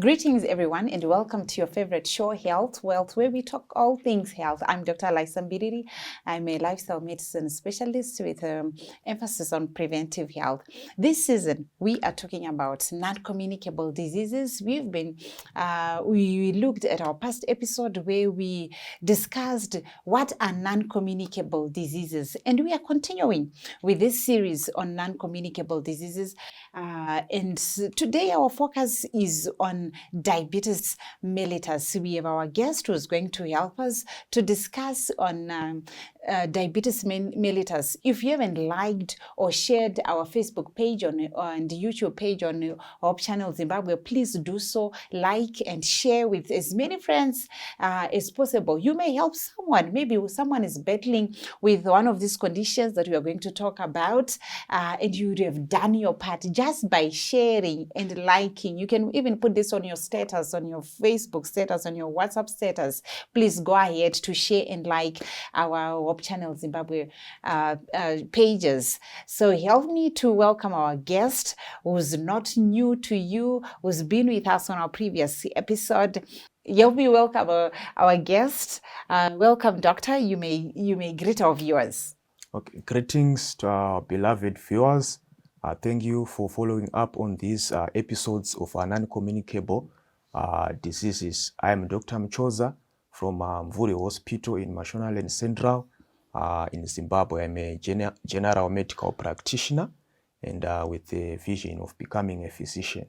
Greetings, everyone, and welcome to your favorite show, Health Wealth, where we talk all things health. I'm Dr. Laisa Mbiriri. I'm a lifestyle medicine specialist with emphasis on preventive health. This season, we are talking about non-communicable diseases. We looked at our past episode where we discussed what are non-communicable diseases, and we are continuing with this series on non-communicable diseases. And today, our focus is on diabetes mellitus. We have our guest who's going to help us to discuss on diabetes mellitus. If you haven't liked or shared our Facebook page and YouTube page on Hope Channel Zimbabwe, please do so. Like and share with as many friends as possible. You may help someone. Maybe someone is battling with one of these conditions that we are going to talk about, and you would have done your part just by sharing and liking. You can even put this on your status, on your Facebook status, on your WhatsApp status. Please go ahead to share and like our Hope Channel Zimbabwe pages. So help me to welcome our guest who's not new to you, who's been with us on our previous episode. Help me welcome our guest. Welcome, Doctor. You may greet our viewers. Okay, greetings to our beloved viewers. Thank you for following up on these episodes of our non-communicable diseases. I am Dr. Mchoza from Mvure Hospital in Mashonaland Central in Zimbabwe. I'm a general medical practitioner and with a vision of becoming a physician.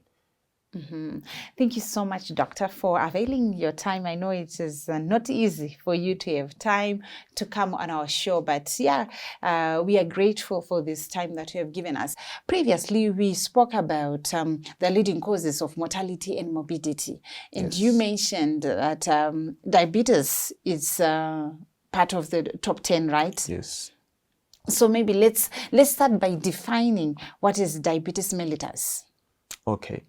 Mm-hmm. Thank you so much, Doctor, for availing your time. I know it is not easy for you to have time to come on our show, but we are grateful for this time that you have given us. Previously, we spoke about the leading causes of mortality and morbidity, and Yes. you mentioned that diabetes is part of the top 10, right? Yes. So maybe let's start by defining what is diabetes mellitus. Okay.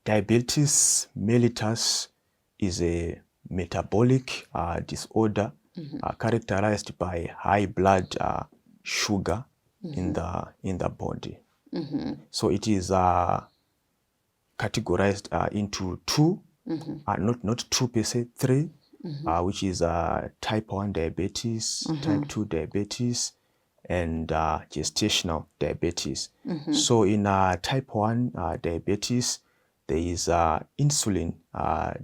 Diabetes mellitus is a metabolic disorder characterized by high blood sugar in the body. So it is categorized into two, not two per se, three, which is type 1 diabetes, type 2 diabetes, and gestational diabetes. So in type 1 diabetes, there is insulin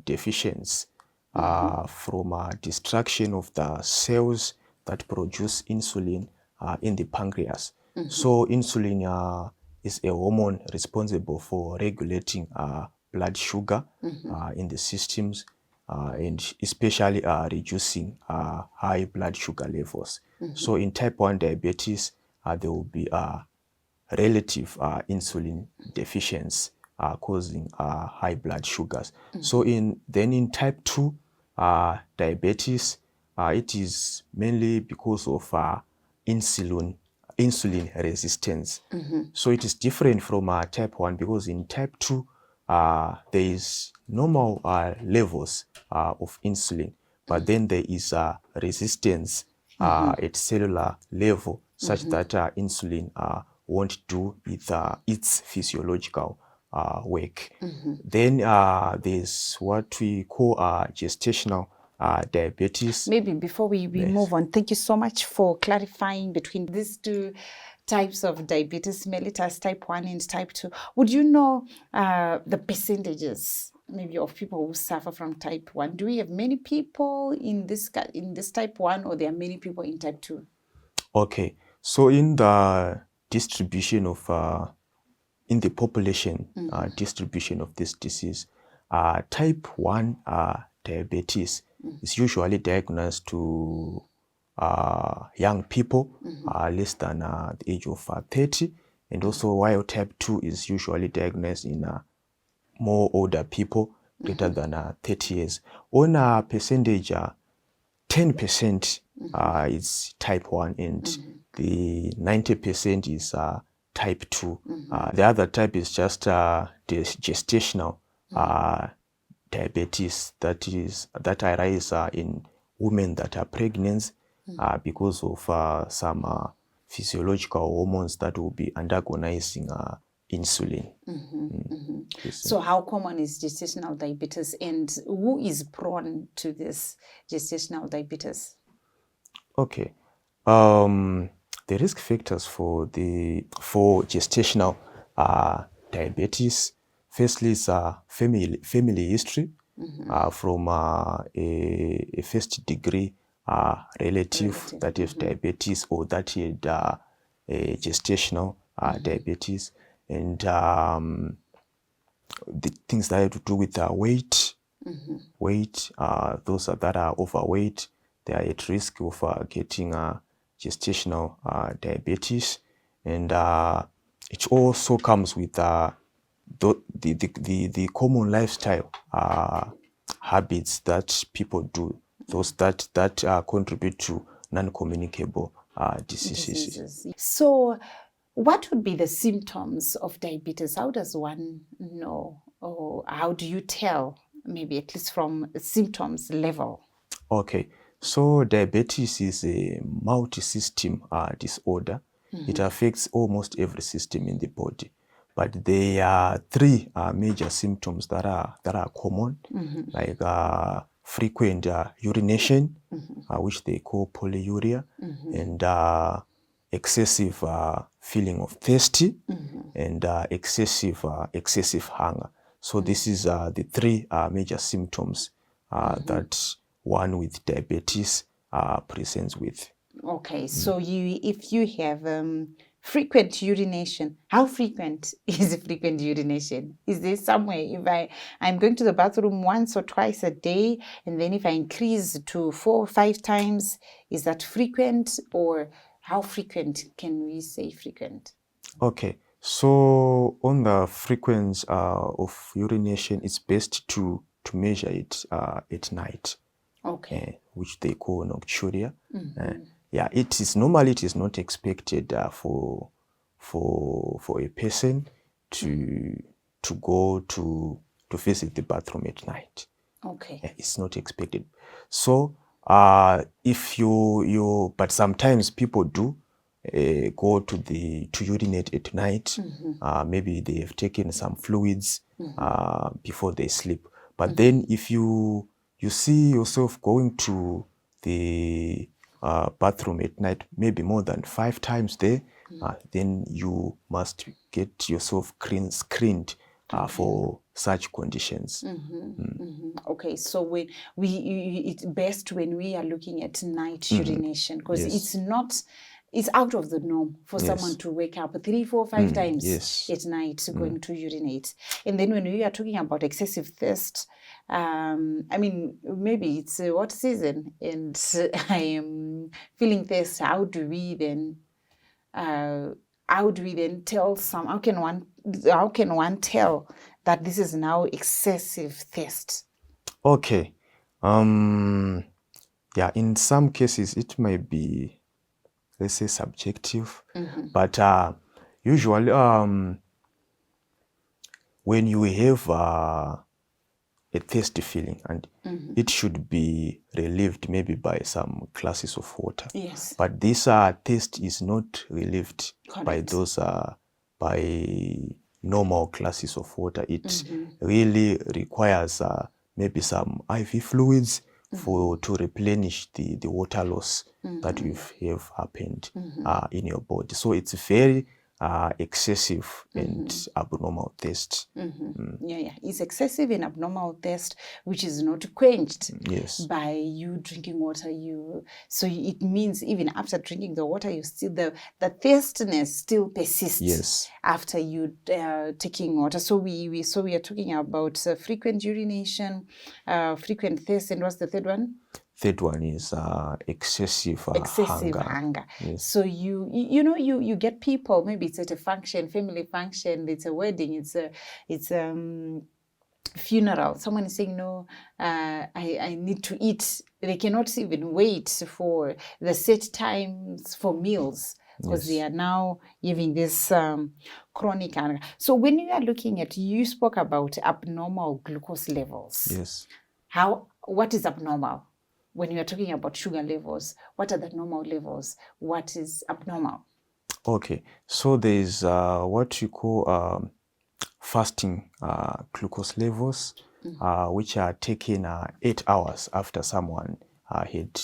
deficiency from destruction of the cells that produce insulin in the pancreas. So insulin is a hormone responsible for regulating blood sugar in the systems and especially reducing high blood sugar levels. So in type 1 diabetes, there will be relative insulin deficiency causing high blood sugars. So in type 2 diabetes, it is mainly because of insulin resistance. So it is different from type 1 because in type 2, there is normal levels of insulin, but then there is resistance at cellular level such that insulin won't do its physiological work. Then there's what we call gestational diabetes. Maybe before we move on, thank you so much for clarifying between these two types of diabetes mellitus, type 1 and type 2. Would you know the percentages maybe of people who suffer from type 1? Do we have many people in this type 1, or there are many people in type 2? Okay, so in the distribution of in the population distribution of this disease, type 1 diabetes is usually diagnosed to young people less than the age of 30, and also while type 2 is usually diagnosed in more older people greater than 30 years. On a percentage, 10% is type 1 and the 90% is type 2. The other type is just the gestational diabetes that arise in women that are pregnant because of some physiological hormones that will be antagonizing insulin. Yes. So how common is gestational diabetes, and who is prone to this gestational diabetes? Okay. The risk factors for gestational diabetes, firstly, is family history from a first degree relative that has diabetes, or that had a gestational diabetes, and the things that have to do with weight. Those that are overweight, they are at risk of getting gestational diabetes, and it also comes with the common lifestyle habits that people do, those that contribute to non-communicable diseases. So what would be the symptoms of diabetes? How does one know, or how do you tell, maybe at least from symptoms level? Okay, so diabetes is a multi-system disorder. It affects almost every system in the body, but there are three major symptoms that are common, like frequent urination, which they call polyuria, and excessive feeling of thirsty, and excessive hunger. So this is the three major symptoms that one with diabetes presents with. Okay, so if you have frequent urination, how frequent is frequent urination? Is there somewhere, if I'm going to the bathroom once or twice a day, and then if I increase to 4 or 5 times, is that frequent, or how frequent can we say frequent? Okay, so on the frequency of urination, it's best to measure it at night. Okay. Which they call nocturia. Yeah, it is not expected for a person to go to visit the bathroom at night. Okay. It's not expected. So if but sometimes people do go to urinate at night. Maybe they have taken some fluids before they sleep. But then if you see yourself going to the bathroom at night, maybe more than 5 times there, then you must get yourself screened for such conditions. Okay, so when it's best when we are looking at night urination, because it's out of the norm for someone to wake up 3, 4, 5 times at night going to urinate. And then when we are talking about excessive thirst, I mean, maybe it's what season, and I am feeling thirst. How do we then tell how can one tell that this is now excessive thirst? Okay. Yeah, in some cases it might be, let's say, subjective, but usually when you have a thirsty feeling, and it should be relieved maybe by some glasses of water. Yes. But this thirst is not relieved by those by normal glasses of water. It really requires maybe some IV fluids to replenish the water loss that have happened in your body. So it's very excessive and abnormal thirst. Yeah, it's excessive and abnormal thirst, which is not quenched by you drinking water. So it means even after drinking the water, you still the thirstiness still persists after you taking water. So we are talking about frequent urination, frequent thirst, and what's the third one? Third one is excessive hunger. Yes. So you get people, maybe it's at a function, family function, it's a wedding, it's funeral. Someone is saying, no, I need to eat. They cannot even wait for the set times for meals, because they are now having this chronic hunger. So when you are looking at, you spoke about abnormal glucose levels. Yes. What is abnormal? When you are talking about sugar levels, what are the normal levels? What is abnormal? Okay, so there's what you call fasting glucose levels, which are taken 8 hours after someone had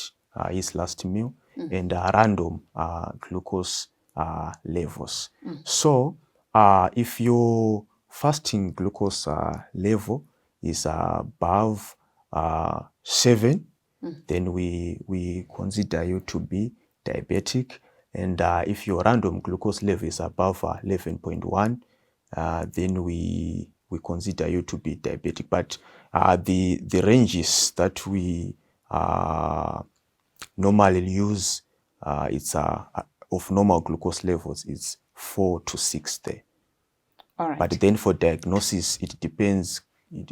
his last meal, and random glucose levels. So if your fasting glucose level is above 7, then we consider you to be diabetic. And if your random glucose level is above 11.1, then we consider you to be diabetic. But the ranges that we normally use, it's of normal glucose levels, it's 4 to 6 there. All right. But then for diagnosis, it depends.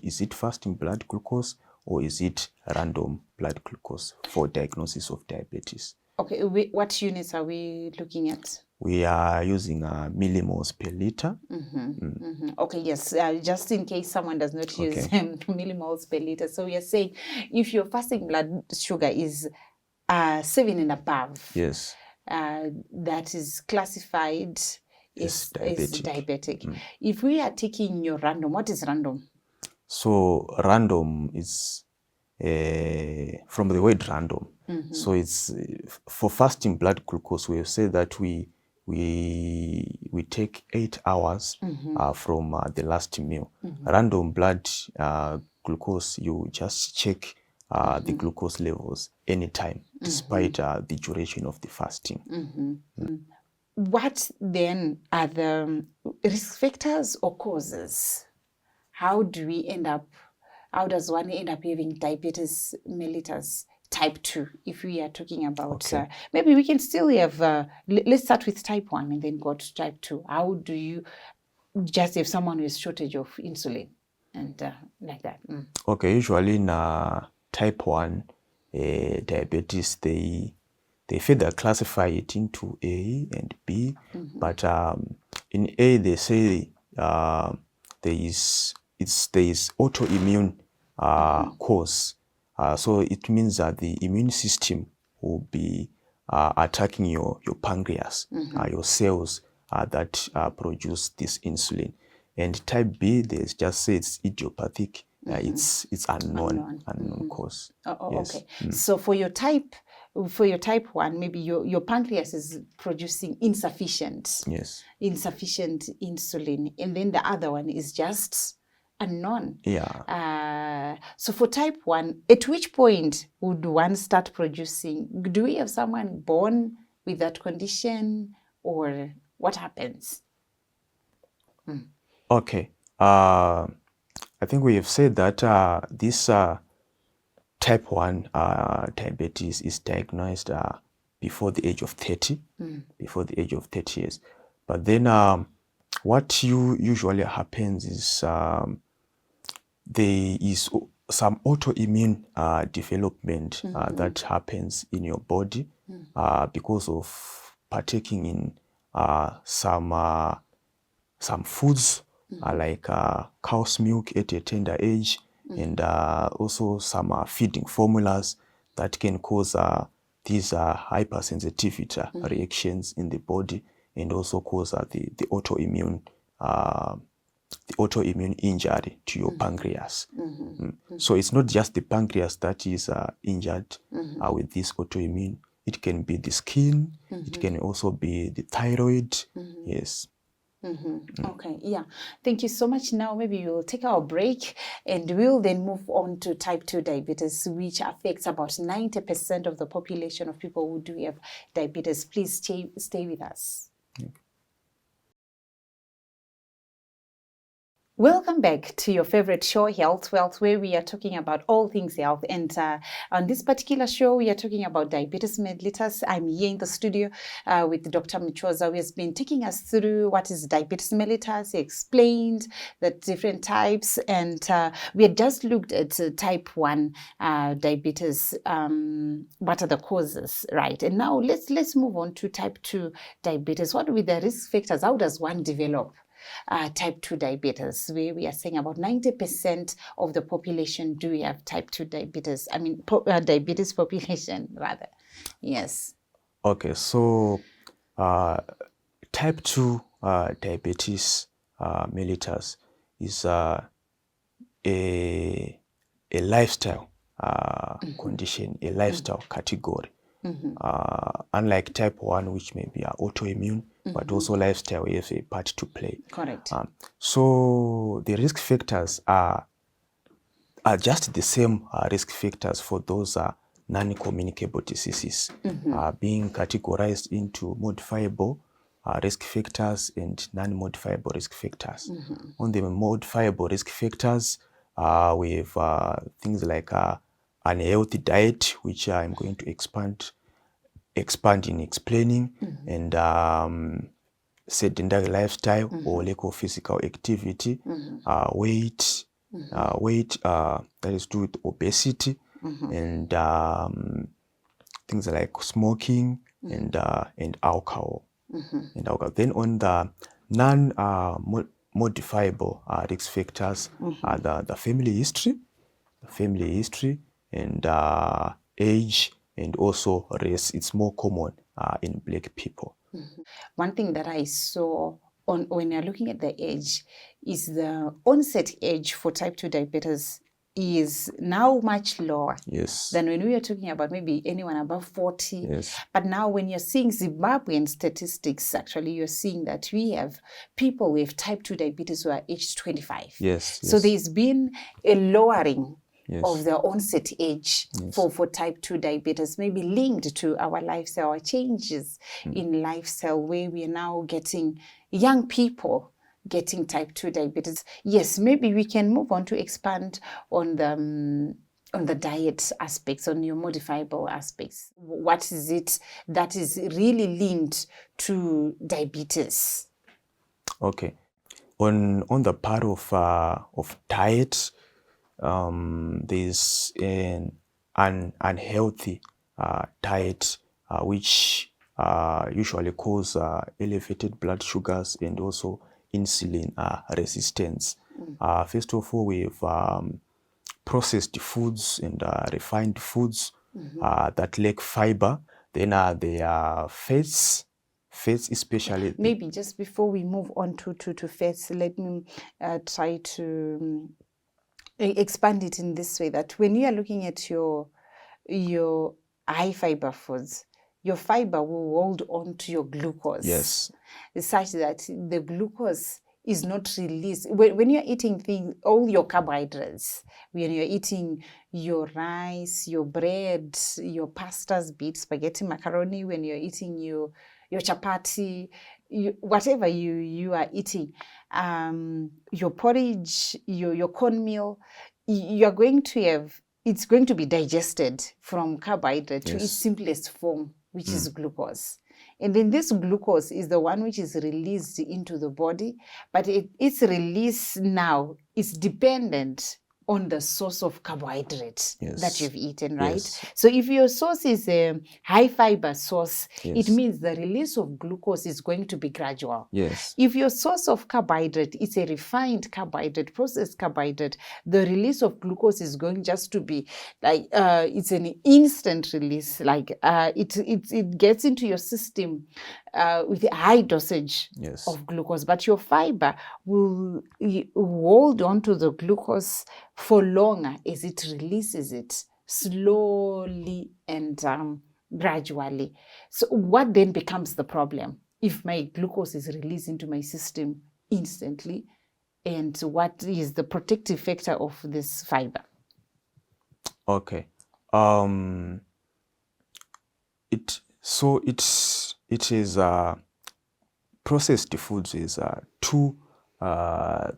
Is it fasting blood glucose or is it random blood glucose for diagnosis of diabetes? Okay, what units are we looking at? We are using millimoles per liter. Okay, yes, just in case someone does not use Okay. millimoles per liter. So we are saying if your fasting blood sugar is 7 and above, Yes, that is classified Is as diabetic. diabetic. If we are taking your random, what is random? so random is from the word random. So it's for fasting blood glucose. We have said that we take 8 hours from the last meal. Random blood glucose, you just check the glucose levels anytime, despite the duration of the fasting. What then are the risk factors or causes? How does one end up having diabetes mellitus type 2 if we are talking about, maybe we can still have, let's start with type 1 and then go to type 2. How do you just have someone with shortage of insulin and like that? Okay, usually in type 1 diabetes, they further classify it into A and B, but in A they say there is autoimmune cause. So it means that the immune system will be attacking your pancreas, your cells that produce this insulin. And type B, they just say it's idiopathic. It's unknown cause. Yes. Okay. So for your type 1, maybe your pancreas is producing insufficient Yes. insulin, and then the other one is just unknown. Yeah. So for type 1, at which point would one start producing? Do we have someone born with that condition, or what happens? Okay. I think we have said that this type 1 diabetes is diagnosed before the age of 30, before the age of 30 years. But then what usually happens is there is some autoimmune development that happens in your body because of partaking in some foods like cow's milk at a tender age, and also some feeding formulas that can cause these hypersensitivity reactions in the body, and also cause the autoimmune injury to your pancreas. So it's not just the pancreas that is injured with this autoimmune. It can be the skin, it can also be the thyroid. Yes. Okay, yeah. Thank you so much. Now maybe we'll take our break and we'll then move on to type 2 diabetes, which affects about 90% of the population of people who do have diabetes. Please stay with us. Welcome back to your favorite show, Health Wealth, where we are talking about all things health. And on this particular show, we are talking about diabetes mellitus. I'm here in the studio with Dr. Mchoza, who has been taking us through what is diabetes mellitus. He explained the different types, and we had just looked at type 1 diabetes. What are the causes, right? And now let's move on to type 2 diabetes. What are the risk factors? How does one develop type 2 diabetes, where we are saying about 90% of the population do have type 2 diabetes. I mean, diabetes population, rather. Yes. Okay, so type 2 diabetes mellitus is a lifestyle condition, a lifestyle category. Unlike type 1, which may be autoimmune, but also lifestyle has a part to play. Correct. So the risk factors are just the same risk factors for those non-communicable diseases, being categorized into modifiable risk factors and non-modifiable risk factors. On the modifiable risk factors, we have things like unhealthy diet, which I'm going to expand in explaining, and sedentary lifestyle or lack of physical activity, weight that is due to obesity, and things like smoking and alcohol. Then on the non-modifiable risk factors are the family history, and age, and also race. It's more common in Black people. One thing that I saw when you're looking at the age is the onset age for type 2 diabetes is now much lower than when we were talking about maybe anyone above 40. But now when you're seeing Zimbabwean statistics, actually you're seeing that we have people with type 2 diabetes who are aged 25. So there's been a lowering of the onset age for type 2 diabetes, maybe linked to our lifestyle, our changes in lifestyle, where we are now getting young people getting type 2 diabetes. Yes, maybe we can move on to expand on the diet aspects, on your modifiable aspects. What is it that is really linked to diabetes? Okay, on the part of diet, there's an unhealthy diet which usually cause elevated blood sugars and also insulin resistance. First of all, we have processed foods and refined foods that lack fiber. Then there are fats especially. Maybe just before we move on to fats, let me try to expand it in this way, that when you are looking at your high fiber foods, your fiber will hold on to your glucose, such that the glucose is not released. When you're eating things, all your carbohydrates, when you're eating your rice, your bread, your pastas, be it spaghetti, macaroni, when you're eating your chapati, whatever you are eating, your porridge, your cornmeal, you're going to have, it's going to be digested from carbohydrate to its simplest form, which is glucose. And then this glucose is the one which is released into the body, but its release now is dependent on the source of carbohydrate that you've eaten, right? So if your source is a high fiber source, it means the release of glucose is going to be gradual. If your source of carbohydrate is a refined carbohydrate, processed carbohydrate, the release of glucose is going just to be like, it's an instant release, like it gets into your system with a high dosage of glucose, but your fiber will hold on to the glucose for longer as it releases it slowly and gradually. So what then becomes the problem? If my glucose is released into my system instantly, and what is the protective factor of this fiber? Okay. It is processed foods is two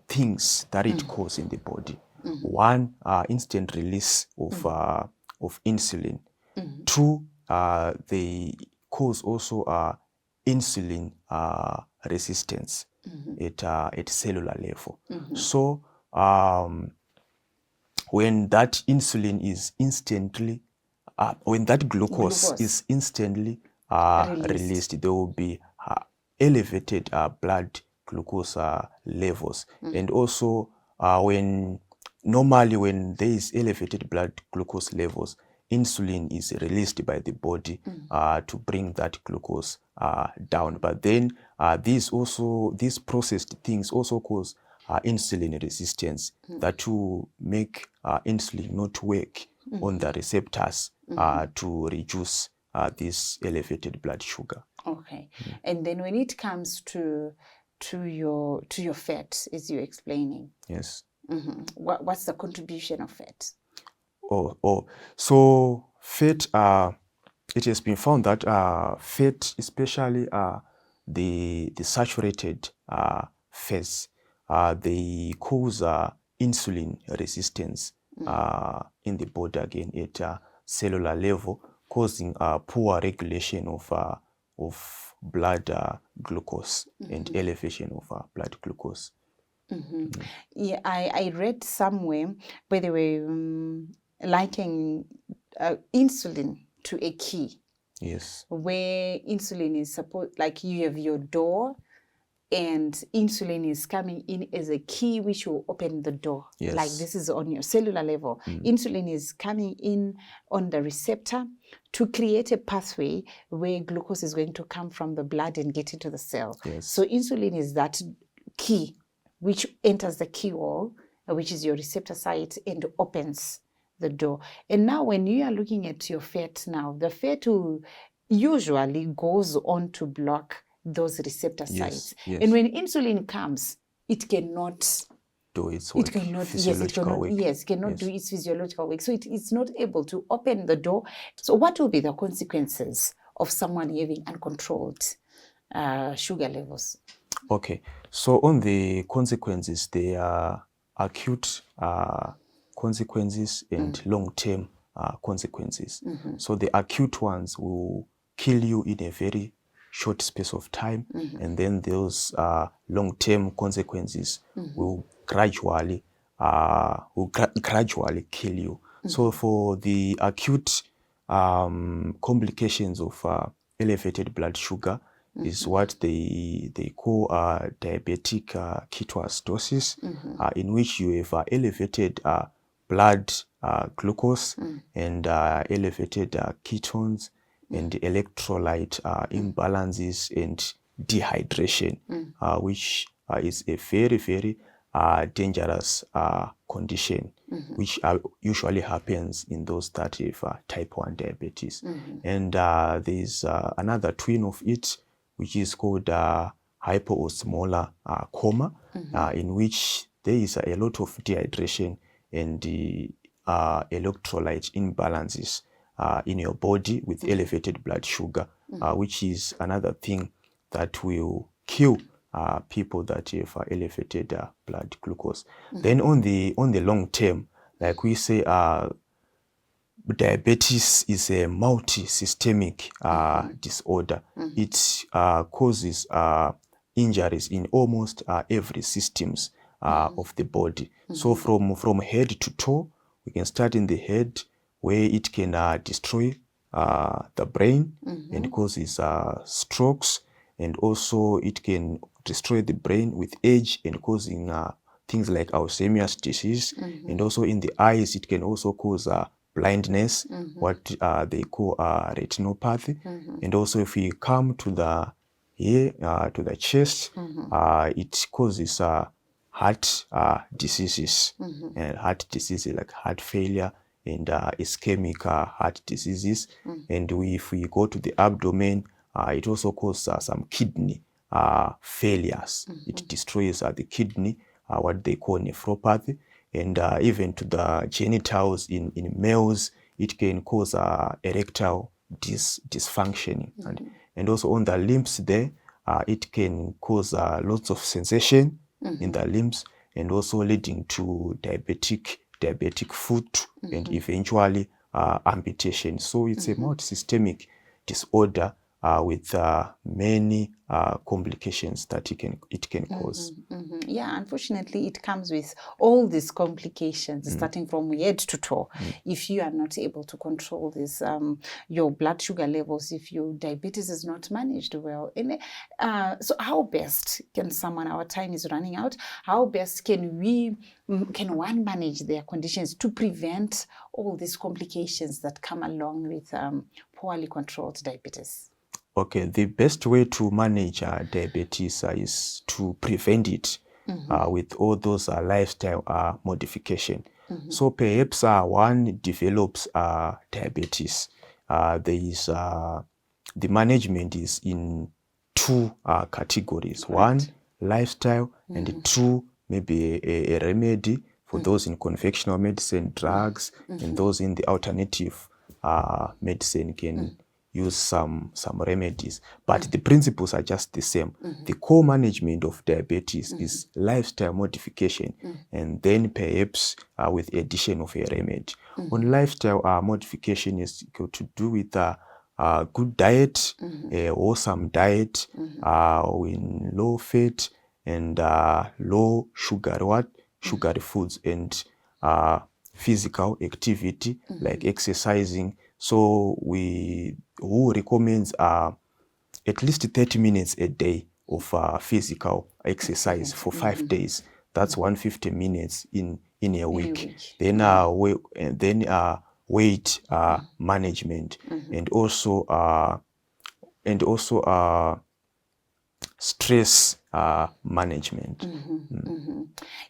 things that it causes in the body. One, instant release of insulin. Two, they cause also insulin resistance at cellular level. So when that insulin is instantly, when that glucose is instantly released, there will be elevated blood glucose levels. And also when there is elevated blood glucose levels, insulin is released by the body to bring that glucose down. But then these processed things also cause insulin resistance that will make insulin not work on the receptors to reduce this elevated blood sugar. Okay. And then when it comes to your fat, as you're explaining, Yes. what's the contribution of fat? So fat, it has been found that fat, especially the saturated fats, they cause insulin resistance in the body again at cellular level, causing poor regulation of blood glucose and elevation of blood glucose. Yeah, I read somewhere, by the way, likening insulin to a key. Yes. Where insulin is supposed, like you have your door, and insulin is coming in as a key which will open the door. Yes. Like this is on your cellular level. Insulin is coming in on the receptor to create a pathway where glucose is going to come from the blood and get into the cell. Yes. So insulin is that key which enters the key wall, which is your receptor site, and opens the door. And now when you are looking at your fat now, the fat usually goes on to block those receptor sites. Yes. And when insulin comes, it cannot do its work. It cannot, physiological work. Yes, cannot do its physiological work. So it's not able to open the door. So what will be the consequences of someone having uncontrolled sugar levels? Okay, so on the consequences, there are acute consequences and long-term consequences. So the acute ones will kill you in a very short space of time, and then those long-term consequences will gradually kill you. So for the acute complications of elevated blood sugar is what they call diabetic ketoacidosis, in which you have elevated blood glucose and elevated ketones and electrolyte imbalances and dehydration, which is a very, very dangerous condition, which usually happens in those that have type 1 diabetes. And there's another twin of it, which is called hypoosmolar coma, in which there is a lot of dehydration and the electrolyte imbalances in your body with elevated blood sugar, which is another thing that will kill people that have elevated blood glucose. Then on the long term, like we say, diabetes is a multi-systemic disorder. It causes injuries in almost every systems of the body. So from head to toe, we can start in the head, where it can destroy the brain and causes strokes, and also it can destroy the brain with age and causing things like Alzheimer's disease. And also in the eyes, it can also cause blindness, what they call retinopathy. And also if we come to the ear, to the chest, it causes heart diseases, and heart diseases like heart failure and ischemic heart diseases. And if we go to the abdomen, it also causes some kidney failures. It destroys the kidney, what they call nephropathy. And even to the genitals in males, it can cause erectile dysfunction. And also on the limbs there, it can cause lots of sensation in the limbs, and also leading to diabetic foot and eventually amputation. So it's a multi-systemic disorder with many complications that it can cause. Yeah, unfortunately, it comes with all these complications, starting from head to toe. If you are not able to control this, your blood sugar levels, if your diabetes is not managed well. And so, how best can someone? Our time is running out. How best can one manage their conditions to prevent all these complications that come along with poorly controlled diabetes? Okay, the best way to manage diabetes is to prevent it with all those lifestyle modification. So perhaps one develops diabetes. There is the management is in two categories. One, lifestyle, and two, maybe a remedy for those in conventional medicine, drugs, and those in the alternative medicine can use some remedies, but the principles are just the same. The core management of diabetes is lifestyle modification, and then perhaps with addition of a remedy. On lifestyle modification is to do with good diet, wholesome diet, in low fat and low sugar, sugary foods, and physical activity like exercising. So who recommends at least 30 minutes a day of physical exercise for 5 days. That's 150 minutes in a week. Then weight management, and also stress management.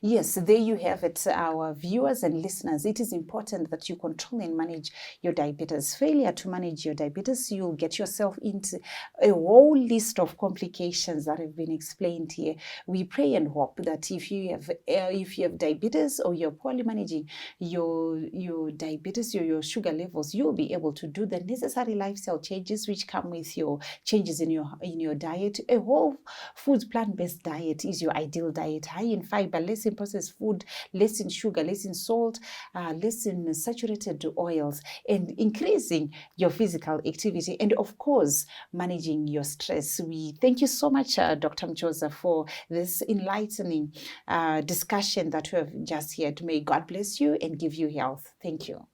Yes, there you have it, our viewers and listeners. It is important that you control and manage your diabetes. Failure to manage your diabetes, you'll get yourself into a whole list of complications that have been explained here. We pray and hope that if you have diabetes, or you're poorly managing your diabetes or your sugar levels, you'll be able to do the necessary lifestyle changes which come with your changes in your diet. A whole food plant-based diet is your ideal diet, high in fiber, less in processed food, less in sugar, less in salt, less in saturated oils, and increasing your physical activity, and of course managing your stress. We thank you so much, Dr. Mjoza, for this enlightening discussion that we have just had. May God bless you and give you health. Thank you.